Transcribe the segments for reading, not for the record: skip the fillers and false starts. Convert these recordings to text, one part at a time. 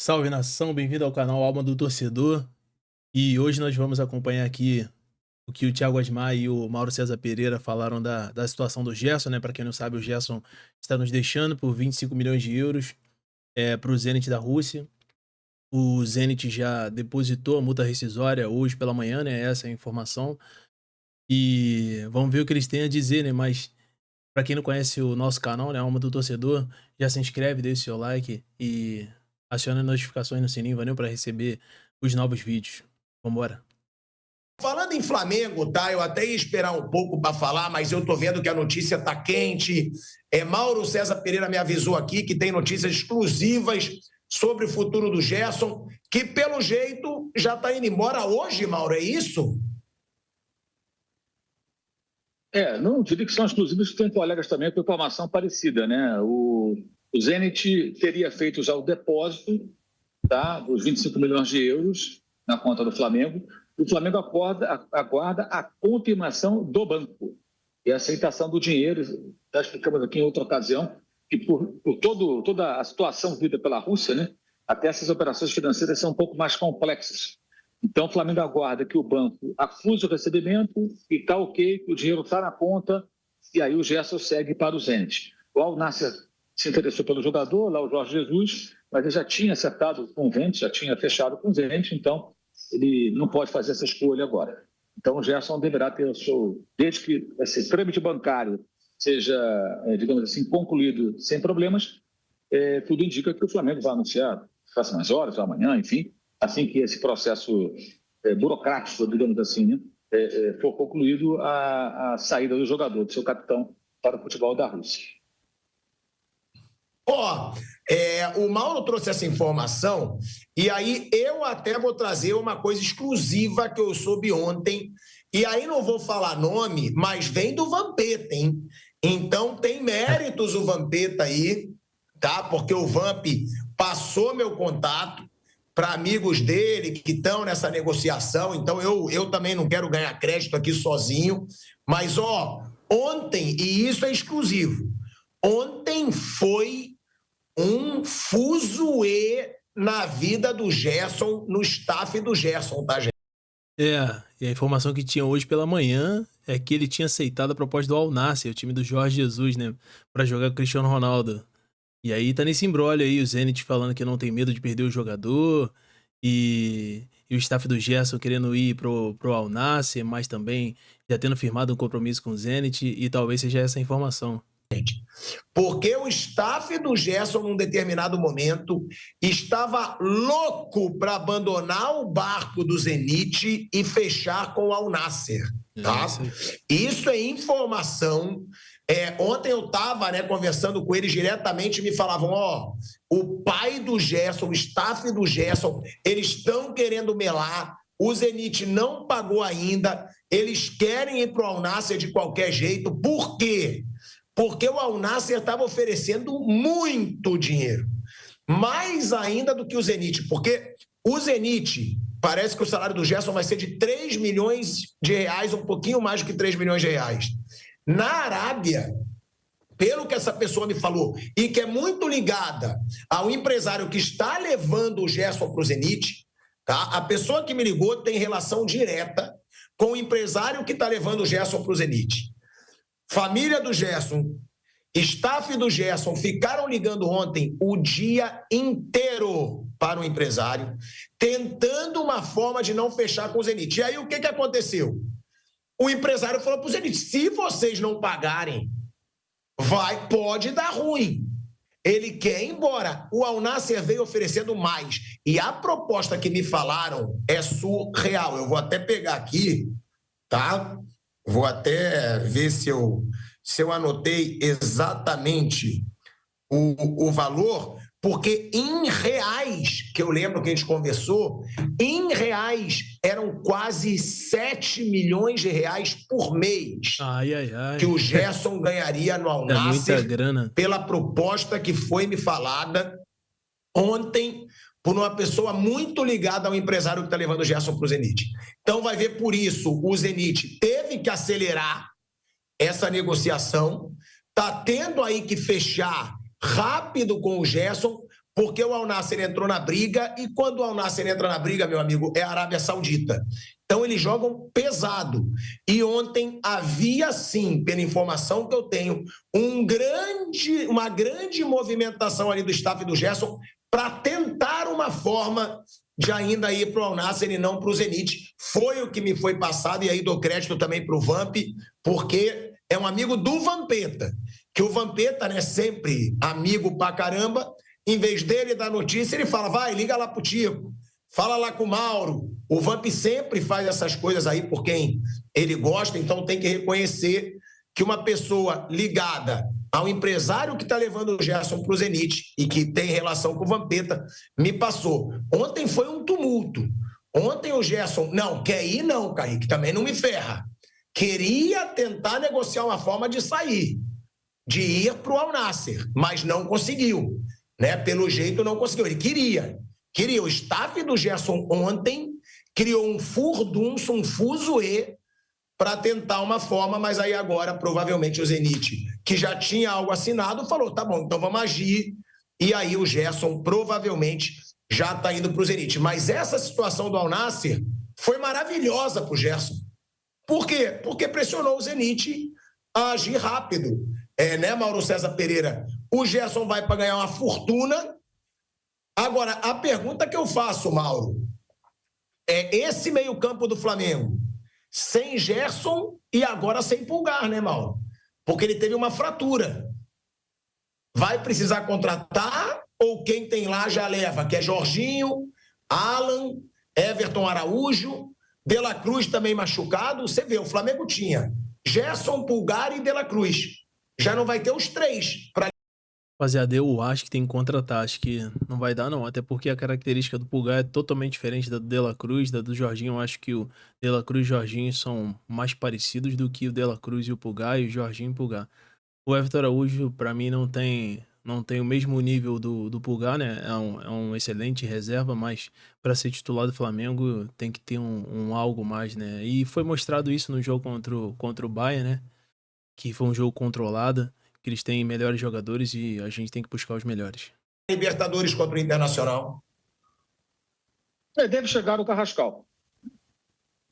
Salve nação, bem-vindo ao canal Alma do Torcedor. E hoje nós vamos acompanhar aqui o que o Thiago Asmar e o Mauro César Pereira falaram da situação do Gerson, né? Para quem não sabe, o Gerson está nos deixando por 25 milhões de euros para o Zenit da Rússia. O Zenit já depositou a multa rescisória hoje pela manhã, né? Essa é a informação. E vamos ver o que eles têm a dizer, né? Mas para quem não conhece o nosso canal, né, Alma do Torcedor, já se inscreve, deixa o seu like e aciona as notificações no sininho, valeu, para receber os novos vídeos. Vambora. Falando em Flamengo, tá? Eu até ia esperar um pouco para falar, mas eu tô vendo que a notícia tá quente. Mauro César Pereira me avisou aqui que tem notícias exclusivas sobre o futuro do Gerson, que pelo jeito já tá indo embora hoje, Mauro, é isso? Não diria que são exclusivos, tem colegas também com informação parecida, né? O Zenit teria feito já o depósito, tá, dos 25 milhões de euros na conta do Flamengo. O Flamengo aguarda a confirmação do banco e a aceitação do dinheiro. Já explicamos aqui em outra ocasião que por toda a situação vivida pela Rússia, né, até essas operações financeiras são um pouco mais complexas. Então, o Flamengo aguarda que o banco acuse o recebimento e está ok, que o dinheiro está na conta, e aí o Gerson segue para o Zenit. O Al Nassr se interessou pelo jogador, lá o Jorge Jesus, mas ele já tinha acertado com o Zenit, já tinha fechado com o Zenit, então ele não pode fazer essa escolha agora. Então, o Gerson deverá ter o seu, desde que esse trâmite bancário seja, digamos assim, concluído sem problemas, tudo indica que o Flamengo vai anunciar nas próximas horas, ou amanhã, enfim, assim que esse processo burocrático, digamos assim, né, for concluído, a saída do jogador, do seu capitão, para o futebol da Rússia. O Mauro trouxe essa informação e aí eu até vou trazer uma coisa exclusiva que eu soube ontem, e aí não vou falar nome, mas vem do Vampeta, hein? Então tem méritos o Vampeta aí, tá? Porque o Vamp passou meu contato para amigos dele que estão nessa negociação, então eu também não quero ganhar crédito aqui sozinho, mas ontem, e isso é exclusivo, ontem foi um fuzuê na vida do Gerson, no staff do Gerson, tá, gente? E a informação que tinha hoje pela manhã é que ele tinha aceitado a proposta do Al Nassr, o time do Jorge Jesus, né, para jogar com o Cristiano Ronaldo. E aí tá nesse imbróglio aí, o Zenit falando que não tem medo de perder o jogador, e o staff do Gerson querendo ir pro Al Nassr, mas também já tendo firmado um compromisso com o Zenit, e talvez seja essa a informação. Porque o staff do Gerson, num determinado momento, estava louco para abandonar o barco do Zenit e fechar com o Al Nassr, tá? Isso é informação. Ontem eu estava, né, conversando com eles diretamente e me falavam, o pai do Gerson, o staff do Gerson, eles estão querendo melar, o Zenit não pagou ainda, eles querem ir para o Al Nassr de qualquer jeito. Por quê? Porque o Al Nassr estava oferecendo muito dinheiro, mais ainda do que o Zenit, porque o Zenit, parece que o salário do Gerson vai ser de 3 milhões de reais, um pouquinho mais do que 3 milhões de reais. Na Arábia, pelo que essa pessoa me falou, e que é muito ligada ao empresário que está levando o Gerson para o Zenit, tá? A pessoa que me ligou tem relação direta com o empresário que está levando o Gerson para o Zenit. Família do Gerson, staff do Gerson ficaram ligando ontem o dia inteiro para o empresário, tentando uma forma de não fechar com o Zenit. E aí o que aconteceu? O empresário falou para o Zenit, se vocês não pagarem, pode dar ruim. Ele quer ir embora. O Al Nassr veio oferecendo mais. E a proposta que me falaram é surreal. Eu vou até pegar aqui, tá? Vou até ver se eu anotei exatamente o valor, porque em reais, que eu lembro que a gente conversou, em reais eram quase 7 milhões de reais por mês que o Gerson ganharia no Al Nassr pela proposta que foi me falada ontem por uma pessoa muito ligada ao empresário que está levando o Gerson para o Zenit. Então, vai ver por isso, o Zenit teve que acelerar essa negociação, está tendo aí que fechar rápido com o Gerson, porque o Al Nassr entrou na briga, e quando o Al Nassr entra na briga, meu amigo, é a Arábia Saudita. Então, eles jogam pesado. E ontem havia, sim, pela informação que eu tenho, uma grande movimentação ali do staff do Gerson para tentar uma forma de ainda ir para o Al Nassr e não para o Zenit. Foi o que me foi passado, e aí dou crédito também para o Vamp, porque é um amigo do Vampeta, que o Vampeta, né, sempre amigo pra caramba, em vez dele dar notícia, ele fala, vai, liga lá pro Tico, fala lá com o Mauro. O Vamp sempre faz essas coisas aí por quem ele gosta, então tem que reconhecer que uma pessoa ligada ao empresário que está levando o Gerson para o Zenit e que tem relação com o Vampeta me passou. Ontem foi um tumulto. Ontem o Gerson, não, quer ir não, Kaique, também não me ferra. Queria tentar negociar uma forma de sair, de ir para o Al Nassr, mas não conseguiu. Né? Pelo jeito não conseguiu. Ele queria. O staff do Gerson ontem criou um furdunço, um fuzuê para tentar uma forma, mas aí agora provavelmente o Zenit, que já tinha algo assinado, falou, tá bom, então vamos agir, e aí o Gerson provavelmente já está indo para o Zenit. Mas essa situação do Al Nassr foi maravilhosa para o Gerson. Por quê? Porque pressionou o Zenit a agir rápido. Né, Mauro César Pereira? O Gerson vai para ganhar uma fortuna. Agora, a pergunta que eu faço, Mauro, é esse meio-campo do Flamengo, sem Gerson e agora sem Pulgar, né, Mauro? Porque ele teve uma fratura. Vai precisar contratar ou quem tem lá já leva? Que é Jorginho, Alan, Everton Araújo, De La Cruz também machucado. Você vê, o Flamengo tinha Gerson, Pulgar e De La Cruz. Já não vai ter os três para. Rapaziada, eu acho que tem que contratar, acho que não vai dar não, até porque a característica do Pulgar é totalmente diferente da do De La Cruz, da do Jorginho. Eu acho que o De La Cruz e o Jorginho são mais parecidos do que o De La Cruz e o Pulgar, e o Jorginho e o Pulgar. O Everton Araújo, pra mim, não tem o mesmo nível do Pulgar, né? É um excelente reserva, mas pra ser titular do Flamengo tem que ter um algo mais, né? E foi mostrado isso no jogo contra o Bayern, né? Que foi um jogo controlado, que eles têm melhores jogadores e a gente tem que buscar os melhores. Libertadores contra o Internacional. Deve chegar o Carrascal.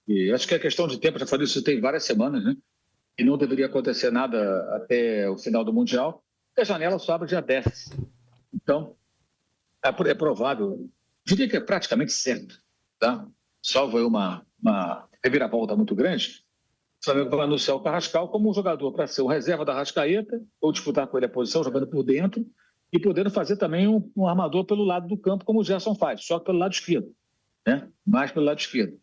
E acho que é questão de tempo, já falei isso tem várias semanas, né? E não deveria acontecer nada até o final do Mundial, porque a janela só abre dia 10. Então, é provável, diria que é praticamente certo, tá? Salvo aí uma reviravolta muito grande, o Flamengo vai anunciar o Carrascal como um jogador para ser o reserva da Arrascaeta, ou disputar com ele a posição, jogando por dentro, e podendo fazer também um armador pelo lado do campo, como o Gerson faz, só pelo lado esquerdo, né? Mais pelo lado esquerdo.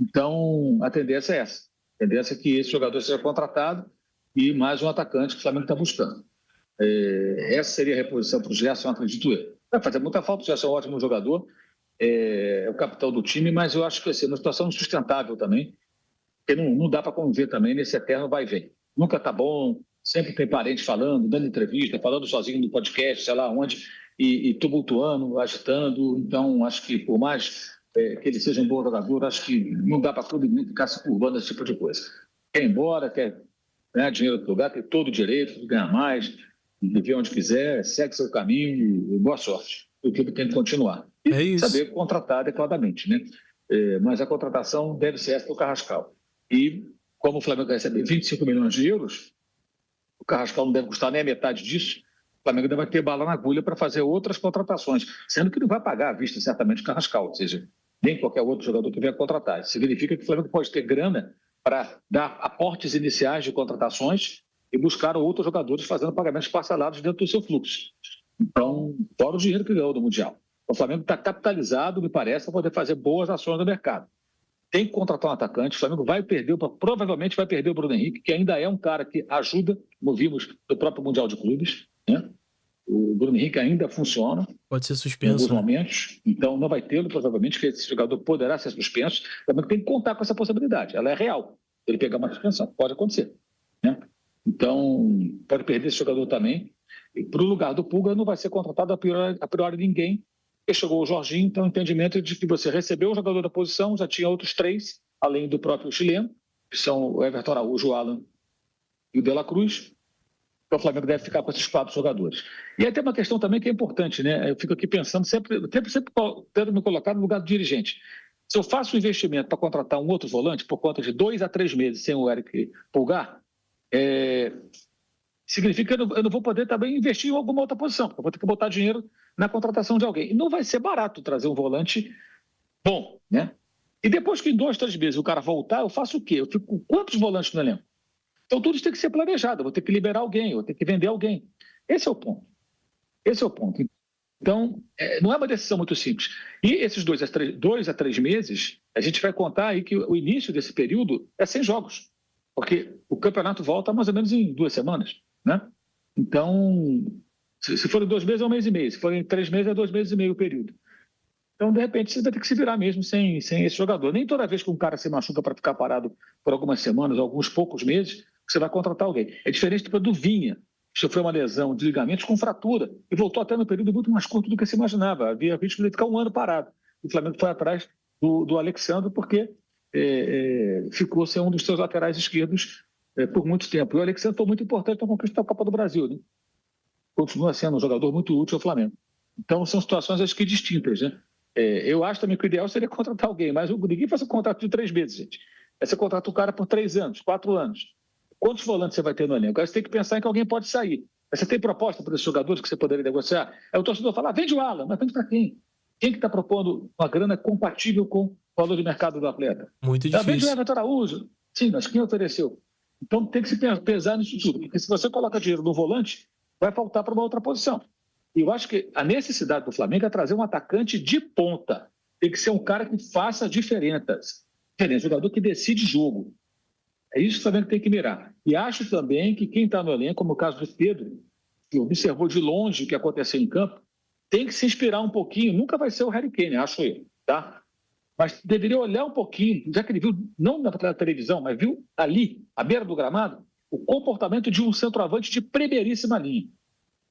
Então, a tendência é essa. A tendência é que esse jogador seja contratado e mais um atacante que o Flamengo está buscando. Essa seria a reposição para o Gerson, acredito eu. Vai fazer muita falta, o Gerson é um ótimo jogador, é o capitão do time, mas eu acho que vai ser uma situação insustentável também, porque não dá para conviver também nesse eterno vai e vem. Nunca está bom, sempre tem parente falando, dando entrevista, falando sozinho no podcast, sei lá onde, e tumultuando, agitando. Então, acho que por mais que ele seja um bom jogador, acho que não dá para todo mundo ficar se curvando esse tipo de coisa. Quer ir embora, quer ganhar dinheiro do lugar, tem todo o direito de ganhar mais, viver onde quiser, segue seu caminho e boa sorte. O clube tem que continuar. E saber contratar adequadamente, né? Mas a contratação deve ser essa do Carrascal. E como o Flamengo recebe 25 milhões de euros, o Carrascal não deve custar nem a metade disso, o Flamengo deve ter bala na agulha para fazer outras contratações, sendo que não vai pagar à vista certamente o Carrascal, ou seja, nem qualquer outro jogador que venha contratar. Isso significa que o Flamengo pode ter grana para dar aportes iniciais de contratações e buscar outros jogadores fazendo pagamentos parcelados dentro do seu fluxo. Então, fora o dinheiro que ganhou do Mundial. O Flamengo está capitalizado, me parece, para poder fazer boas ações no mercado. Tem que contratar um atacante, o Flamengo provavelmente vai perder o Bruno Henrique, que ainda é um cara que ajuda, como vimos no próprio Mundial de Clubes, né? O Bruno Henrique ainda funciona. Pode ser suspenso. Em alguns momentos, então não vai tê-lo, provavelmente, que esse jogador poderá ser suspenso. O Flamengo tem que contar com essa possibilidade, ela é real. Ele pegar uma suspensão, pode acontecer, né? Então, pode perder esse jogador também. E para o lugar do Pulga não vai ser contratado a priori ninguém, porque chegou o Jorginho, então o entendimento de que você recebeu o jogador da posição, já tinha outros 3, além do próprio chileno, que são o Everton Araújo, o Alan e o De La Cruz. Então, o Flamengo deve ficar com esses 4 jogadores. E aí tem uma questão também que é importante, né? Eu fico aqui pensando, sempre tento me colocar no lugar do dirigente. Se eu faço um investimento para contratar um outro volante por conta de 2 a 3 meses sem o Eric Pulgar, significa que eu não vou poder também investir em alguma outra posição. Eu vou ter que botar dinheiro na contratação de alguém. E não vai ser barato trazer um volante bom, né? E depois que em 2, 3 meses o cara voltar, eu faço o quê? Eu fico com quantos volantes no elenco? Então tudo isso tem que ser planejado. Eu vou ter que liberar alguém, eu vou ter que vender alguém. Esse é o ponto. Então, não é uma decisão muito simples. E esses 2 a 3 meses, a gente vai contar aí que o início desse período é sem jogos. Porque o campeonato volta mais ou menos em 2 semanas, né? Então, se forem 2 meses, é 1 mês e meio. Se forem 3 meses, é 2 meses e meio o período. Então, de repente, você vai ter que se virar mesmo sem esse jogador. Nem toda vez que um cara se machuca para ficar parado por algumas semanas, alguns poucos meses, você vai contratar alguém. É diferente do Vinha, que sofreu uma lesão de ligamentos com fratura e voltou até no período muito mais curto do que se imaginava. Havia risco de ficar 1 ano parado. O Flamengo foi atrás do Alexandre porque ficou sem um dos seus laterais esquerdos por muito tempo. E o Alexandre foi muito importante na conquista da Copa do Brasil, né? Continua sendo um jogador muito útil ao Flamengo. Então, são situações, acho que, distintas, né? Eu acho também que o ideal seria contratar alguém, mas ninguém faz um contrato de 3 meses, gente. Aí você contrata o cara por 3 anos, 4 anos. Quantos volantes você vai ter no elenco? Aí você tem que pensar em que alguém pode sair. Aí você tem proposta para esses jogadores que você poderia negociar? Aí o torcedor fala, vende o Alan, mas vende para quem? Quem que está propondo uma grana compatível com o valor de mercado do atleta? Muito difícil. Vende o Everton Araújo. Sim, mas quem ofereceu? Então tem que se pesar nisso tudo, porque se você coloca dinheiro no volante, vai faltar para uma outra posição. E eu acho que a necessidade do Flamengo é trazer um atacante de ponta. Tem que ser um cara que faça diferença. Jogador que decide jogo. É isso que o Flamengo tem que mirar. E acho também que quem está no elenco, como o caso do Pedro, que observou de longe o que aconteceu em campo, tem que se inspirar um pouquinho. Nunca vai ser o Harry Kane, acho eu, tá? Mas deveria olhar um pouquinho, já que ele viu, não na televisão, mas viu ali, à beira do gramado, o comportamento de um centroavante de primeiríssima linha.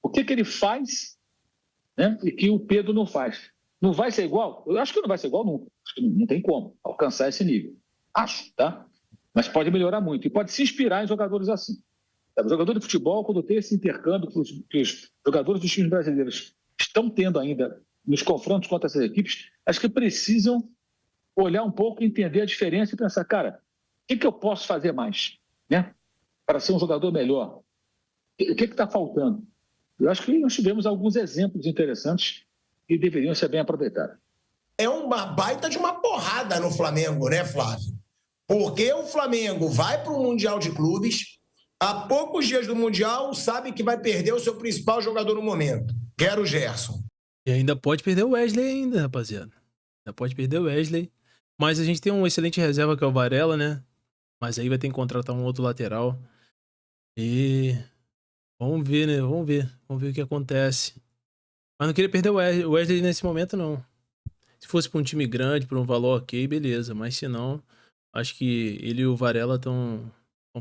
O que ele faz, né, e que o Pedro não faz? Não vai ser igual? Eu acho que não vai ser igual nunca. Acho que não tem como alcançar esse nível. Acho, tá? Mas pode melhorar muito. E pode se inspirar em jogadores assim. O jogador de futebol, quando tem esse intercâmbio que os jogadores dos times brasileiros estão tendo ainda nos confrontos contra essas equipes, acho que precisam olhar um pouco, entender a diferença e pensar, cara, o que eu posso fazer mais, né, para ser um jogador melhor? O que está faltando? Eu acho que nós tivemos alguns exemplos interessantes que deveriam ser bem aproveitados. É uma baita de uma porrada no Flamengo, né, Flávio? Porque o Flamengo vai para o Mundial de Clubes, há poucos dias do Mundial, sabe que vai perder o seu principal jogador no momento, que era o Gerson. E ainda pode perder o Wesley ainda, rapaziada. Ainda pode perder o Wesley. Mas a gente tem um excelente reserva que é o Varela, né? Mas aí vai ter que contratar um outro lateral. E vamos ver, né? Vamos ver o que acontece. Mas não queria perder o Wesley nesse momento, não. Se fosse para um time grande, por um valor ok, beleza. Mas se não, acho que ele e o Varela estão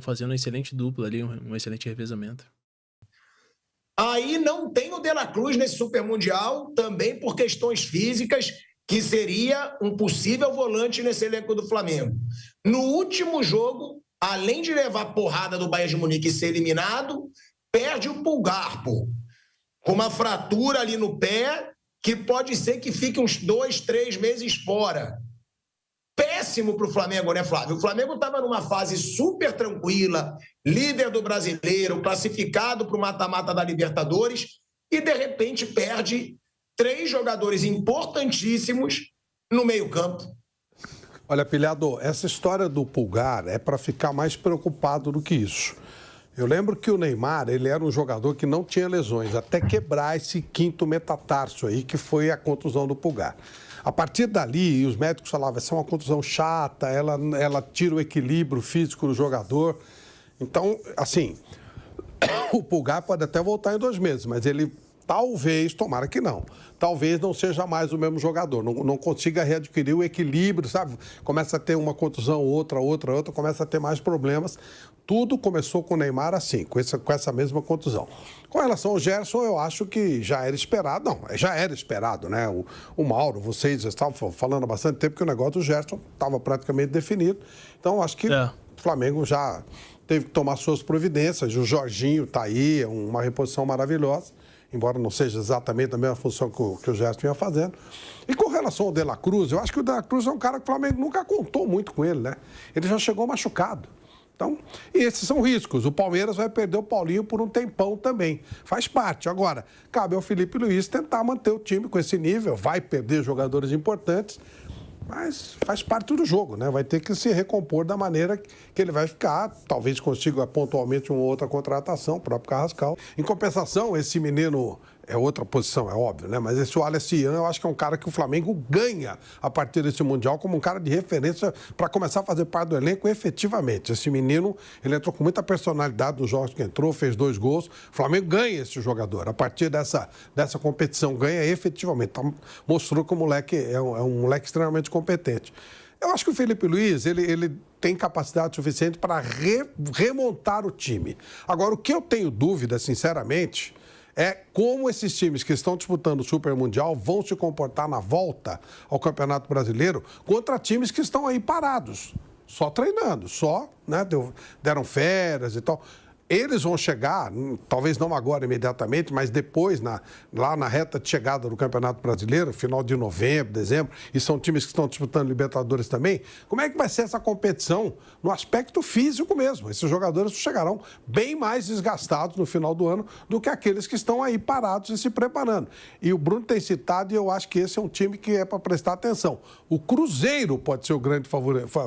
fazendo uma excelente dupla ali, um excelente revezamento. Aí não tem o De La Cruz nesse Super Mundial, também por questões físicas, que seria um possível volante nesse elenco do Flamengo. No último jogo, além de levar porrada do Bayern de Munique e ser eliminado, perde o Pulgar, pô. Com uma fratura ali no pé, que pode ser que fique uns 2, 3 meses fora. Péssimo para o Flamengo, né, Flávio? O Flamengo estava numa fase super tranquila, líder do Brasileiro, classificado para o mata-mata da Libertadores, e de repente perde 3 jogadores importantíssimos no meio-campo. Olha, Pilhado, essa história do Pulgar é para ficar mais preocupado do que isso. Eu lembro que o Neymar, ele era um jogador que não tinha lesões, até quebrar esse 5º metatarso aí, que foi a contusão do Pulgar. A partir dali, os médicos falavam, vai ser uma contusão chata, ela tira o equilíbrio físico do jogador. Então, assim, o Pulgar pode até voltar em 2 meses, mas ele talvez, tomara que não, talvez não seja mais o mesmo jogador, não consiga readquirir o equilíbrio, sabe? Começa a ter uma contusão, outra, começa a ter mais problemas. Tudo começou com o Neymar assim, com essa mesma contusão. Com relação ao Gerson, eu acho que já era esperado. Não, já era esperado, né? O Mauro, vocês estavam falando há bastante tempo que o negócio do Gerson estava praticamente definido. Então, acho que o Flamengo já teve que tomar suas providências. O Jorginho está aí, é uma reposição maravilhosa, embora não seja exatamente a mesma função que o Gerson vinha fazendo. E com relação ao De La Cruz, eu acho que o De La Cruz é um cara que o Flamengo nunca contou muito com ele, né? Ele já chegou machucado. Então, e esses são riscos. O Palmeiras vai perder o Paulinho por um tempão também. Faz parte. Agora, cabe ao Felipe Luiz tentar manter o time com esse nível. Vai perder jogadores importantes, mas faz parte do jogo, né? Vai ter que se recompor da maneira que ele vai ficar. Talvez consiga pontualmente uma outra contratação, o próprio Carrascal. Em compensação, esse menino é outra posição, é óbvio, né? Mas esse Wallace Ian, eu acho que é um cara que o Flamengo ganha a partir desse Mundial como um cara de referência para começar a fazer parte do elenco efetivamente. Esse menino, ele entrou com muita personalidade nos jogos que entrou, fez 2 gols. O Flamengo ganha esse jogador. A partir dessa competição, ganha efetivamente. Mostrou que o moleque é um moleque extremamente competente. Eu acho que o Felipe Luiz, ele tem capacidade suficiente para remontar o time. Agora, o que eu tenho dúvida, sinceramente, é como esses times que estão disputando o Super Mundial vão se comportar na volta ao Campeonato Brasileiro contra times que estão aí parados, só treinando, né, deram férias e tal. Eles vão chegar, talvez não agora imediatamente, mas depois, lá na reta de chegada do Campeonato Brasileiro, final de novembro, dezembro, e são times que estão disputando Libertadores também. Como é que vai ser essa competição no aspecto físico mesmo? Esses jogadores chegarão bem mais desgastados no final do ano do que aqueles que estão aí parados e se preparando. E o Bruno tem citado, e eu acho que esse é um time que é para prestar atenção. O Cruzeiro pode ser o grande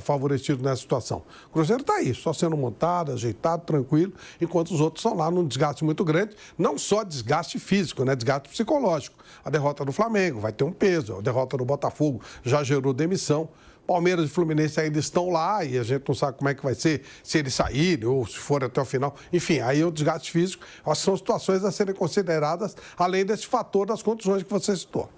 favorecido nessa situação. O Cruzeiro está aí, só sendo montado, ajeitado, tranquilo, enquanto os outros estão lá num desgaste muito grande, não só desgaste físico, né? Desgaste psicológico. A derrota do Flamengo vai ter um peso, a derrota do Botafogo já gerou demissão. Palmeiras e Fluminense ainda estão lá e a gente não sabe como é que vai ser, se eles saírem ou se for até o final. Enfim, aí o desgaste físico, acho que são situações a serem consideradas, além desse fator das condições que você citou.